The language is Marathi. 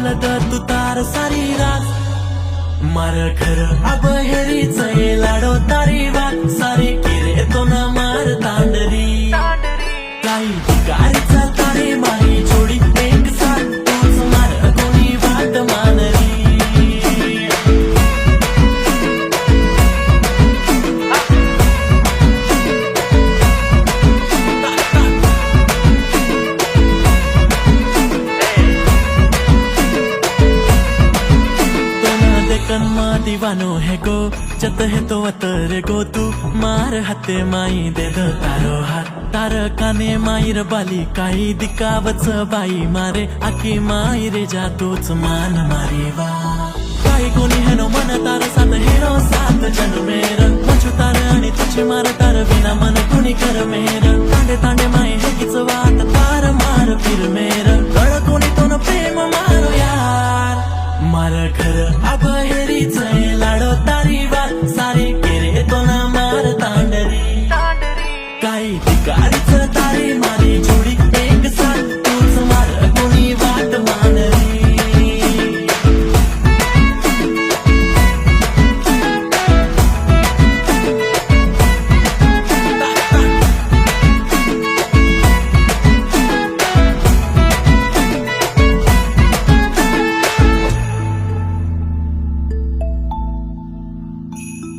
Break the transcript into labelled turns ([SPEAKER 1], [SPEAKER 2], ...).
[SPEAKER 1] बोलत तू तार सारी रात मार घर अब हेरीच लाडो तारी वाट सारी किरे तो न मार तांडरी काही गाडीचा तारे मारी जोडी एक साथ तूच मार कोणी वाट मानरी कन्मा दीवानो है गो जत है तो अतर गो तू मार हाते माई दे द तारो हात तार काने माईर बाली काही दिकावच बाई मारे आखी माई रे जा तोच मान मारी वा काही कोणी हेनो मन तार सात हेरो सात जन मेर मचू तार आणि तुझे मार तार विना मन कुणी कर मेर तांडे तांडे माई हेकीच वाट तार मार फिर मेर कळ कोणी तो न